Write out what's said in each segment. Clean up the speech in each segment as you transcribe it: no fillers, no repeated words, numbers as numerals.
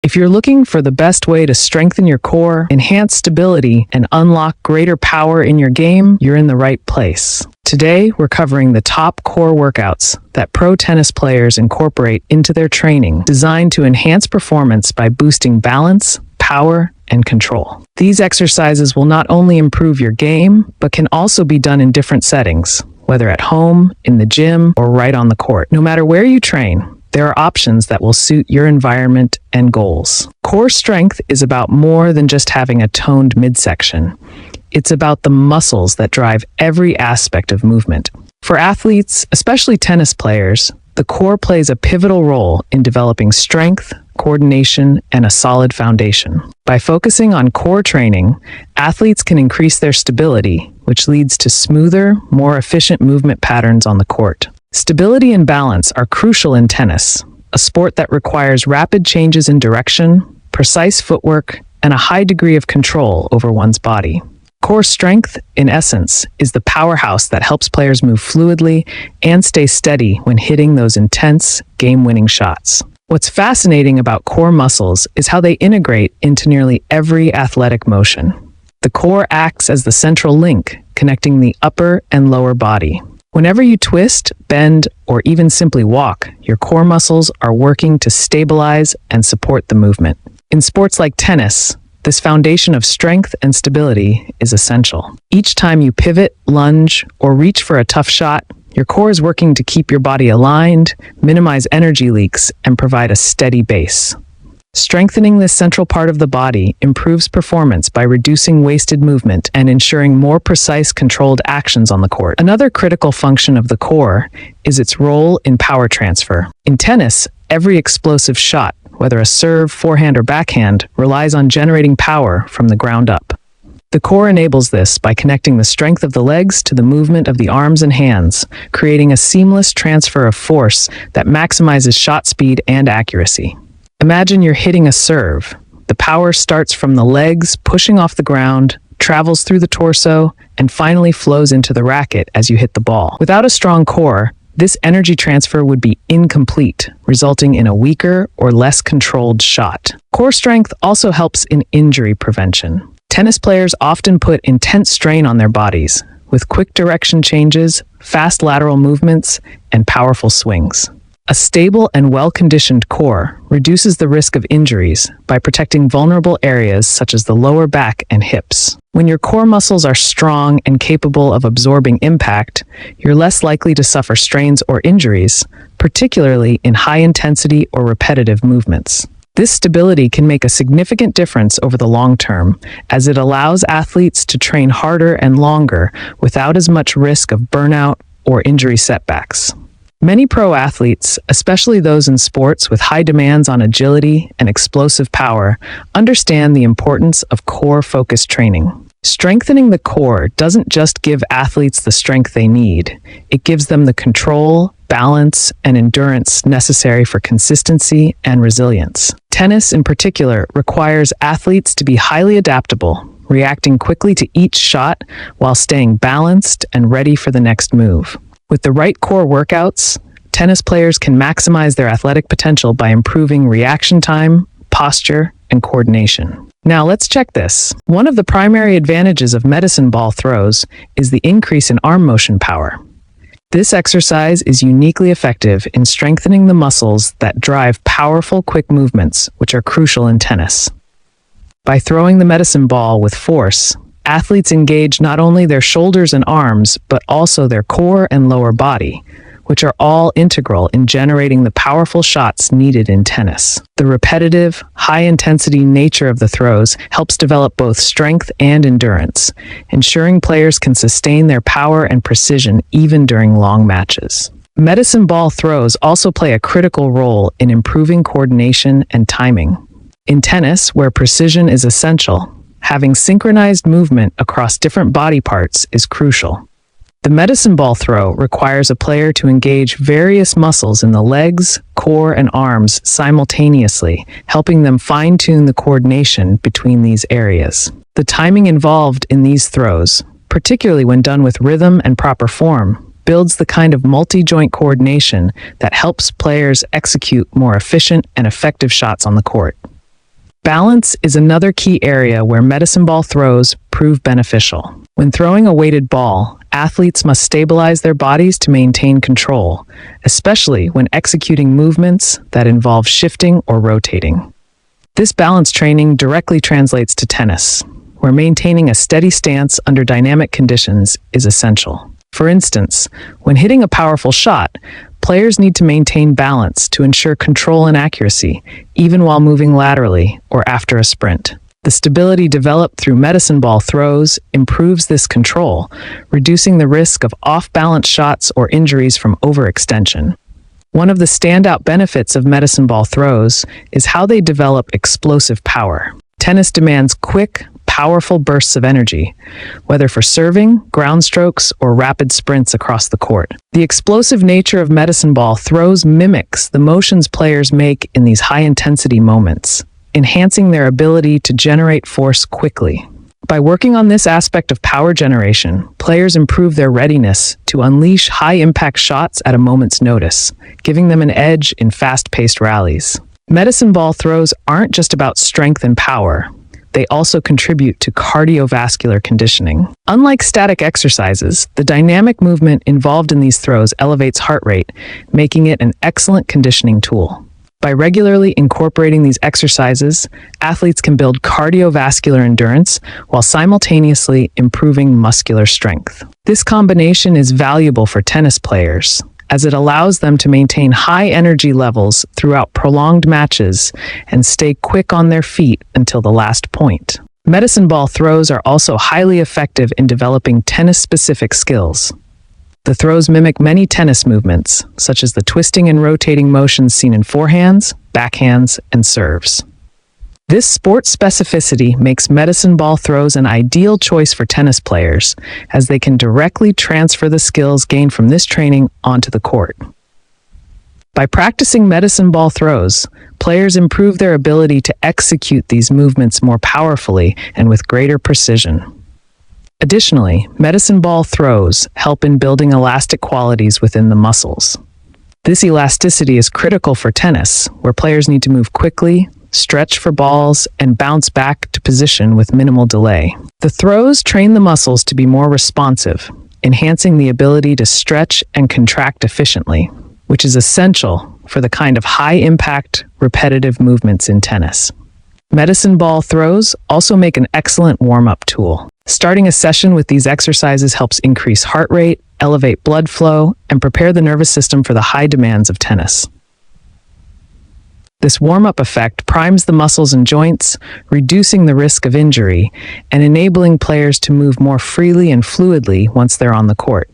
If you're looking for the best way to strengthen your core, enhance stability, and unlock greater power in your game, you're in the right place. Today, we're covering the top core workouts that pro tennis players incorporate into their training, designed to enhance performance by boosting balance, power, and control. These exercises will not only improve your game, but can also be done in different settings, whether at home, in the gym, or right on the court. No matter where you train, there are options that will suit your environment and goals. Core strength is about more than just having a toned midsection. It's about the muscles that drive every aspect of movement. For athletes, especially tennis players, the core plays a pivotal role in developing strength, coordination, and a solid foundation. By focusing on core training, athletes can increase their stability, which leads to smoother, more efficient movement patterns on the court. Stability and balance are crucial in tennis, a sport that requires rapid changes in direction, precise footwork, and a high degree of control over one's body. Core strength, in essence, is the powerhouse that helps players move fluidly and stay steady when hitting those intense, game-winning shots. What's fascinating about core muscles is how they integrate into nearly every athletic motion. The core acts as the central link, connecting the upper and lower body. Whenever you twist, bend, or even simply walk, your core muscles are working to stabilize and support the movement. In sports like tennis, this foundation of strength and stability is essential. Each time you pivot, lunge, or reach for a tough shot, your core is working to keep your body aligned, minimize energy leaks, and provide a steady base. Strengthening this central part of the body improves performance by reducing wasted movement and ensuring more precise, controlled actions on the court. Another critical function of the core is its role in power transfer. In tennis, every explosive shot, whether a serve, forehand, or backhand, relies on generating power from the ground up. The core enables this by connecting the strength of the legs to the movement of the arms and hands, creating a seamless transfer of force that maximizes shot speed and accuracy. Imagine you're hitting a serve. The power starts from the legs, pushing off the ground, travels through the torso, and finally flows into the racket as you hit the ball. Without a strong core, this energy transfer would be incomplete, resulting in a weaker or less controlled shot. Core strength also helps in injury prevention. Tennis players often put intense strain on their bodies, with quick direction changes, fast lateral movements, and powerful swings. A stable and well-conditioned core reduces the risk of injuries by protecting vulnerable areas such as the lower back and hips. When your core muscles are strong and capable of absorbing impact, you're less likely to suffer strains or injuries, particularly in high-intensity or repetitive movements. This stability can make a significant difference over the long term, as it allows athletes to train harder and longer without as much risk of burnout or injury setbacks. Many pro athletes, especially those in sports with high demands on agility and explosive power, understand the importance of core-focused training. Strengthening the core doesn't just give athletes the strength they need, it gives them the control, balance, and endurance necessary for consistency and resilience. Tennis, in particular, requires athletes to be highly adaptable, reacting quickly to each shot while staying balanced and ready for the next move. With the right core workouts, tennis players can maximize their athletic potential by improving reaction time, posture, and coordination. Now let's check this. One of the primary advantages of medicine ball throws is the increase in arm motion power. This exercise is uniquely effective in strengthening the muscles that drive powerful, quick movements, which are crucial in tennis. By throwing the medicine ball with force, athletes engage not only their shoulders and arms, but also their core and lower body, which are all integral in generating the powerful shots needed in tennis. The repetitive, high-intensity nature of the throws helps develop both strength and endurance, ensuring players can sustain their power and precision even during long matches. Medicine ball throws also play a critical role in improving coordination and timing. In tennis, where precision is essential, having synchronized movement across different body parts is crucial. The medicine ball throw requires a player to engage various muscles in the legs, core, and arms simultaneously, helping them fine-tune the coordination between these areas. The timing involved in these throws, particularly when done with rhythm and proper form, builds the kind of multi-joint coordination that helps players execute more efficient and effective shots on the court. Balance is another key area where medicine ball throws prove beneficial. When throwing a weighted ball, athletes must stabilize their bodies to maintain control, especially when executing movements that involve shifting or rotating. This balance training directly translates to tennis, where maintaining a steady stance under dynamic conditions is essential. For instance, when hitting a powerful shot, players need to maintain balance to ensure control and accuracy, even while moving laterally or after a sprint. The stability developed through medicine ball throws improves this control, reducing the risk of off-balance shots or injuries from overextension. One of the standout benefits of medicine ball throws is how they develop explosive power. Tennis demands quick, powerful bursts of energy, whether for serving, ground strokes, or rapid sprints across the court. The explosive nature of medicine ball throws mimics the motions players make in these high-intensity moments, enhancing their ability to generate force quickly. By working on this aspect of power generation, players improve their readiness to unleash high-impact shots at a moment's notice, giving them an edge in fast-paced rallies. Medicine ball throws aren't just about strength and power. They also contribute to cardiovascular conditioning. Unlike static exercises, the dynamic movement involved in these throws elevates heart rate, making it an excellent conditioning tool. By regularly incorporating these exercises, athletes can build cardiovascular endurance while simultaneously improving muscular strength. This combination is valuable for tennis players, as it allows them to maintain high energy levels throughout prolonged matches and stay quick on their feet until the last point. Medicine ball throws are also highly effective in developing tennis-specific skills. The throws mimic many tennis movements, such as the twisting and rotating motions seen in forehands, backhands, and serves. This sport specificity makes medicine ball throws an ideal choice for tennis players, as they can directly transfer the skills gained from this training onto the court. By practicing medicine ball throws, players improve their ability to execute these movements more powerfully and with greater precision. Additionally, medicine ball throws help in building elastic qualities within the muscles. This elasticity is critical for tennis, where players need to move quickly, stretch for balls, and bounce back to position with minimal delay. The throws train the muscles to be more responsive, enhancing the ability to stretch and contract efficiently, which is essential for the kind of high-impact, repetitive movements in tennis. Medicine ball throws also make an excellent warm-up tool. Starting a session with these exercises helps increase heart rate, elevate blood flow, and prepare the nervous system for the high demands of tennis. This warm-up effect primes the muscles and joints, reducing the risk of injury and enabling players to move more freely and fluidly once they're on the court.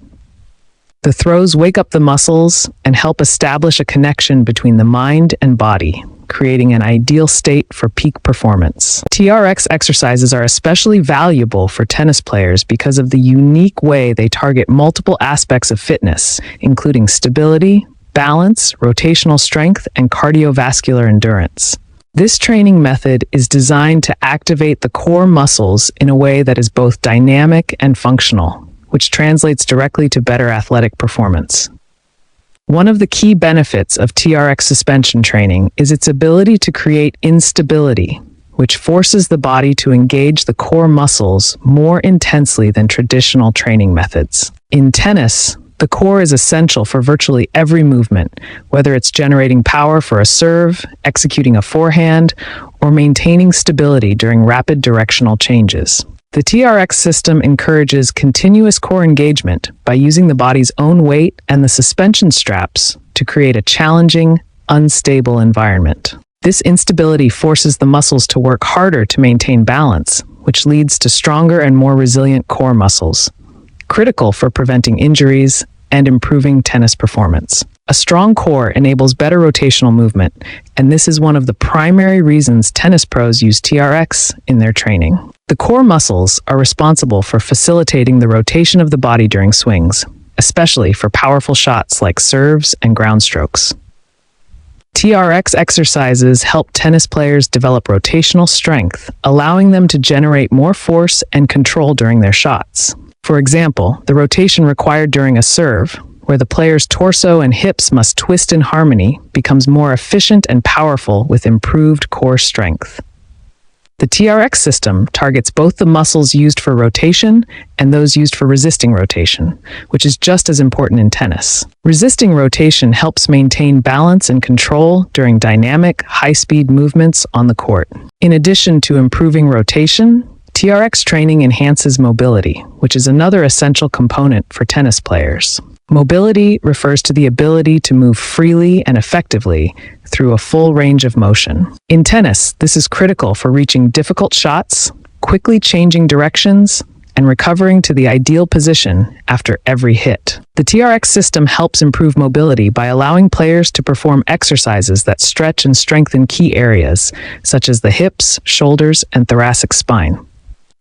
The throws wake up the muscles and help establish a connection between the mind and body, creating an ideal state for peak performance. TRX exercises are especially valuable for tennis players because of the unique way they target multiple aspects of fitness, including stability, balance, rotational strength, and cardiovascular endurance. This training method is designed to activate the core muscles in a way that is both dynamic and functional, which translates directly to better athletic performance. One of the key benefits of TRX suspension training is its ability to create instability, which forces the body to engage the core muscles more intensely than traditional training methods. In tennis, the core is essential for virtually every movement, whether it's generating power for a serve, executing a forehand, or maintaining stability during rapid directional changes. The TRX system encourages continuous core engagement by using the body's own weight and the suspension straps to create a challenging, unstable environment. This instability forces the muscles to work harder to maintain balance, which leads to stronger and more resilient core muscles, critical for preventing injuries and improving tennis performance. A strong core enables better rotational movement, and this is one of the primary reasons tennis pros use TRX in their training. The core muscles are responsible for facilitating the rotation of the body during swings, especially for powerful shots like serves and ground strokes. TRX exercises help tennis players develop rotational strength, allowing them to generate more force and control during their shots. For example, the rotation required during a serve, where the player's torso and hips must twist in harmony, becomes more efficient and powerful with improved core strength. The TRX system targets both the muscles used for rotation and those used for resisting rotation, which is just as important in tennis. Resisting rotation helps maintain balance and control during dynamic, high-speed movements on the court. In addition to improving rotation, TRX training enhances mobility, which is another essential component for tennis players. Mobility refers to the ability to move freely and effectively through a full range of motion. In tennis, this is critical for reaching difficult shots, quickly changing directions, and recovering to the ideal position after every hit. The TRX system helps improve mobility by allowing players to perform exercises that stretch and strengthen key areas, such as the hips, shoulders, and thoracic spine.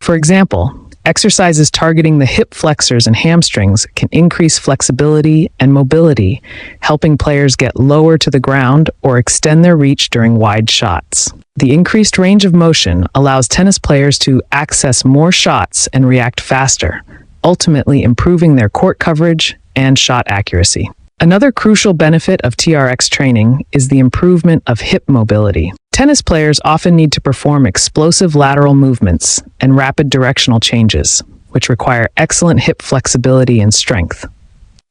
For example, exercises targeting the hip flexors and hamstrings can increase flexibility and mobility, helping players get lower to the ground or extend their reach during wide shots. The increased range of motion allows tennis players to access more shots and react faster, ultimately improving their court coverage and shot accuracy. Another crucial benefit of TRX training is the improvement of hip mobility. Tennis players often need to perform explosive lateral movements and rapid directional changes, which require excellent hip flexibility and strength.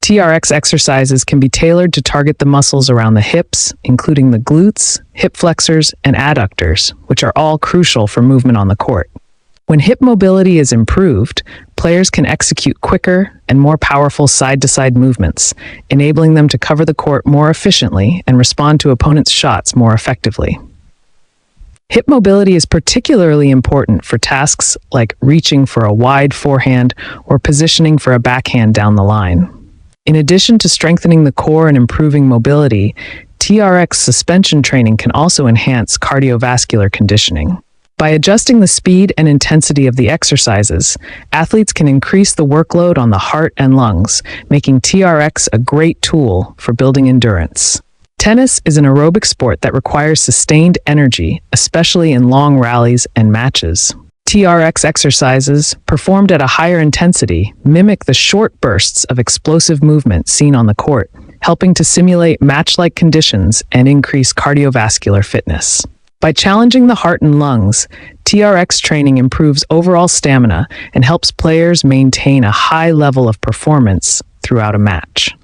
TRX exercises can be tailored to target the muscles around the hips, including the glutes, hip flexors, and adductors, which are all crucial for movement on the court. When hip mobility is improved, players can execute quicker and more powerful side-to-side movements, enabling them to cover the court more efficiently and respond to opponents' shots more effectively. Hip mobility is particularly important for tasks like reaching for a wide forehand or positioning for a backhand down the line. In addition to strengthening the core and improving mobility, TRX suspension training can also enhance cardiovascular conditioning. By adjusting the speed and intensity of the exercises, athletes can increase the workload on the heart and lungs, making TRX a great tool for building endurance. Tennis is an aerobic sport that requires sustained energy, especially in long rallies and matches. TRX exercises, performed at a higher intensity, mimic the short bursts of explosive movement seen on the court, helping to simulate match-like conditions and increase cardiovascular fitness. By challenging the heart and lungs, TRX training improves overall stamina and helps players maintain a high level of performance throughout a match.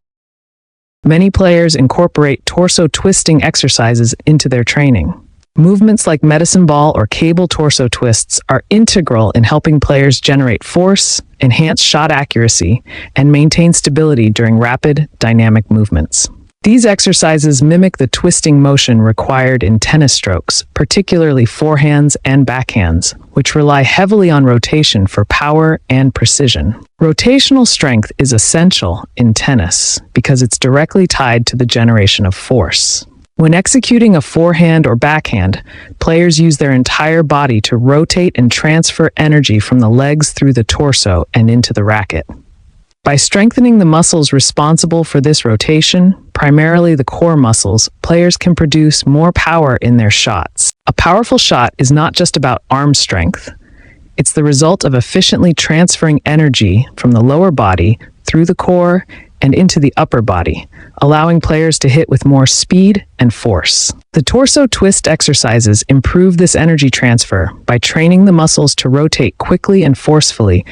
Many players incorporate torso twisting exercises into their training. Movements like medicine ball or cable torso twists are integral in helping players generate force, enhance shot accuracy, and maintain stability during rapid, dynamic movements. These exercises mimic the twisting motion required in tennis strokes, particularly forehands and backhands, which rely heavily on rotation for power and precision. Rotational strength is essential in tennis because it's directly tied to the generation of force. When executing a forehand or backhand, players use their entire body to rotate and transfer energy from the legs through the torso and into the racket. By strengthening the muscles responsible for this rotation, primarily the core muscles, players can produce more power in their shots. A powerful shot is not just about arm strength. It's the result of efficiently transferring energy from the lower body through the core and into the upper body, allowing players to hit with more speed and force. The torso twist exercises improve this energy transfer by training the muscles to rotate quickly and forcefully,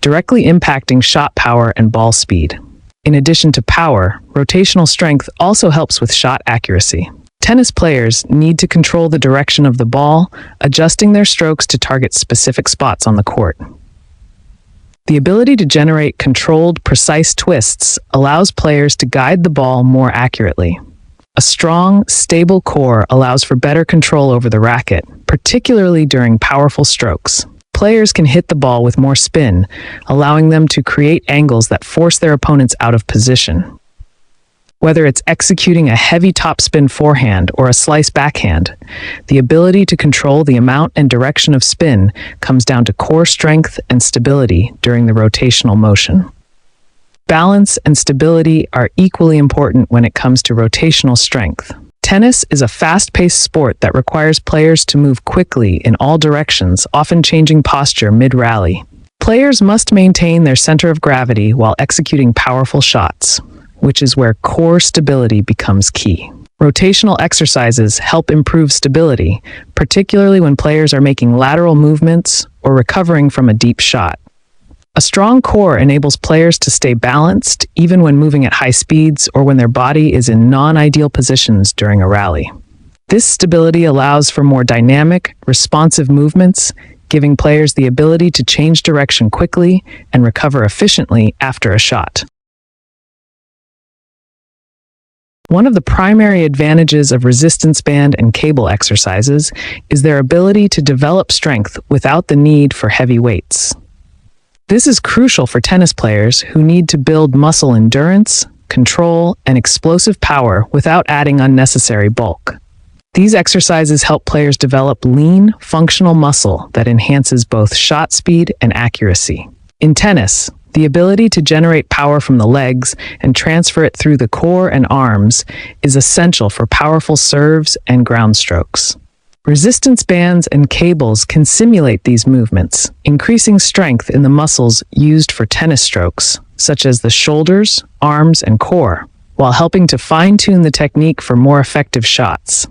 directly impacting shot power and ball speed. In addition to power, rotational strength also helps with shot accuracy. Tennis players need to control the direction of the ball, adjusting their strokes to target specific spots on the court. The ability to generate controlled, precise twists allows players to guide the ball more accurately. A strong, stable core allows for better control over the racket, particularly during powerful strokes. Players can hit the ball with more spin, allowing them to create angles that force their opponents out of position. Whether it's executing a heavy topspin forehand or a slice backhand, the ability to control the amount and direction of spin comes down to core strength and stability during the rotational motion. Balance and stability are equally important when it comes to rotational strength. Tennis is a fast-paced sport that requires players to move quickly in all directions, often changing posture mid-rally. Players must maintain their center of gravity while executing powerful shots, which is where core stability becomes key. Rotational exercises help improve stability, particularly when players are making lateral movements or recovering from a deep shot. A strong core enables players to stay balanced even when moving at high speeds or when their body is in non-ideal positions during a rally. This stability allows for more dynamic, responsive movements, giving players the ability to change direction quickly and recover efficiently after a shot. One of the primary advantages of resistance band and cable exercises is their ability to develop strength without the need for heavy weights. This is crucial for tennis players who need to build muscle endurance, control, and explosive power without adding unnecessary bulk. These exercises help players develop lean, functional muscle that enhances both shot speed and accuracy. In tennis, the ability to generate power from the legs and transfer it through the core and arms is essential for powerful serves and ground strokes. Resistance bands and cables can simulate these movements, increasing strength in the muscles used for tennis strokes, such as the shoulders, arms, and core, while helping to fine-tune the technique for more effective shots.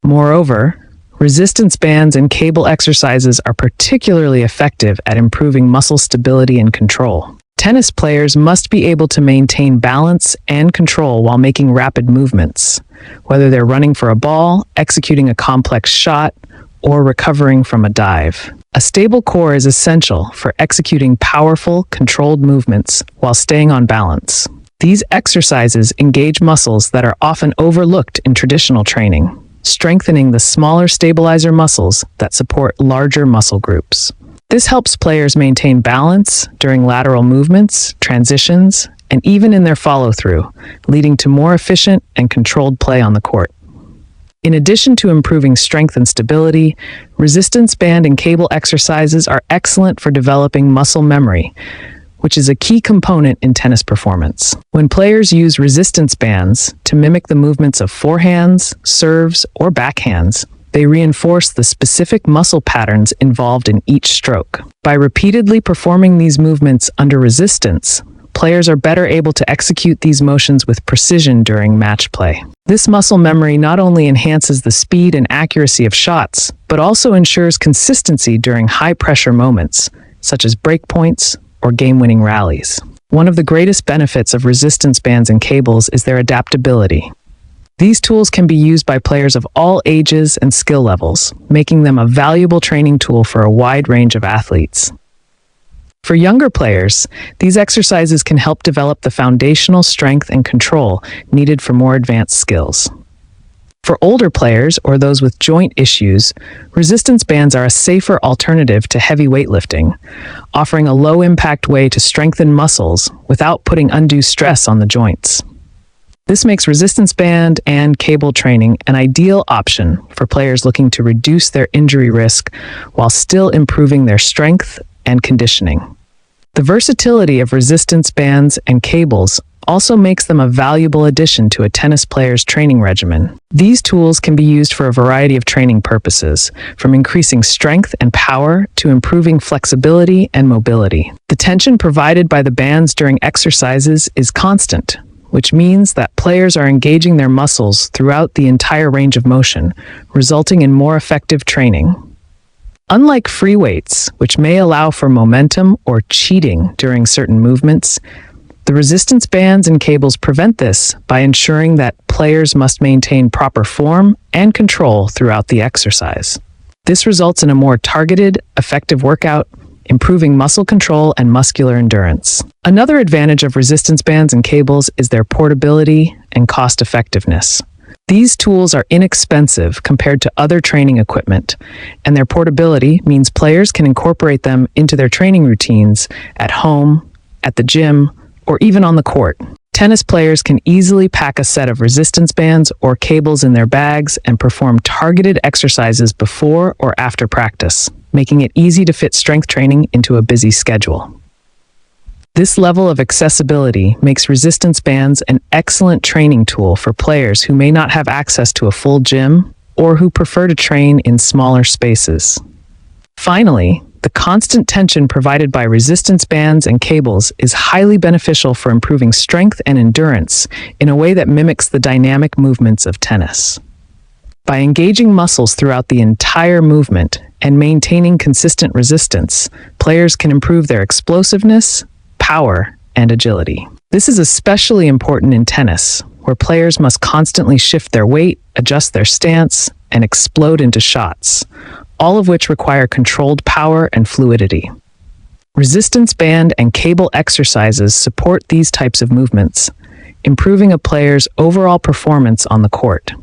Moreover, resistance bands and cable exercises are particularly effective at improving muscle stability and control. Tennis players must be able to maintain balance and control while making rapid movements, whether they're running for a ball, executing a complex shot, or recovering from a dive. A stable core is essential for executing powerful, controlled movements while staying on balance. These exercises engage muscles that are often overlooked in traditional training, strengthening the smaller stabilizer muscles that support larger muscle groups. This helps players maintain balance during lateral movements, transitions, and even in their follow-through, leading to more efficient and controlled play on the court. In addition to improving strength and stability, resistance band and cable exercises are excellent for developing muscle memory, which is a key component in tennis performance. When players use resistance bands to mimic the movements of forehands, serves, or backhands, they reinforce the specific muscle patterns involved in each stroke. By repeatedly performing these movements under resistance, players are better able to execute these motions with precision during match play. This muscle memory not only enhances the speed and accuracy of shots, but also ensures consistency during high-pressure moments, such as breakpoints or game-winning rallies. One of the greatest benefits of resistance bands and cables is their adaptability. These tools can be used by players of all ages and skill levels, making them a valuable training tool for a wide range of athletes. For younger players, these exercises can help develop the foundational strength and control needed for more advanced skills. For older players or those with joint issues, resistance bands are a safer alternative to heavy weightlifting, offering a low-impact way to strengthen muscles without putting undue stress on the joints. This makes resistance band and cable training an ideal option for players looking to reduce their injury risk while still improving their strength and conditioning. The versatility of resistance bands and cables also makes them a valuable addition to a tennis player's training regimen. These tools can be used for a variety of training purposes, from increasing strength and power to improving flexibility and mobility. The tension provided by the bands during exercises is constant, which means that players are engaging their muscles throughout the entire range of motion, resulting in more effective training. Unlike free weights, which may allow for momentum or cheating during certain movements, the resistance bands and cables prevent this by ensuring that players must maintain proper form and control throughout the exercise. This results in a more targeted, effective workout, improving muscle control and muscular endurance. Another advantage of resistance bands and cables is their portability and cost-effectiveness. These tools are inexpensive compared to other training equipment, and their portability means players can incorporate them into their training routines at home, at the gym, or even on the court. Tennis players can easily pack a set of resistance bands or cables in their bags and perform targeted exercises before or after practice, making it easy to fit strength training into a busy schedule. This level of accessibility makes resistance bands an excellent training tool for players who may not have access to a full gym or who prefer to train in smaller spaces. Finally, The constant tension provided by resistance bands and cables is highly beneficial for improving strength and endurance in a way that mimics the dynamic movements of tennis. By engaging muscles throughout the entire movement and maintaining consistent resistance, players can improve their explosiveness, power, and agility. This is especially important in tennis, where players must constantly shift their weight, adjust their stance, and explode into shots, all of which require controlled power and fluidity. Resistance band and cable exercises support these types of movements, improving a player's overall performance on the court.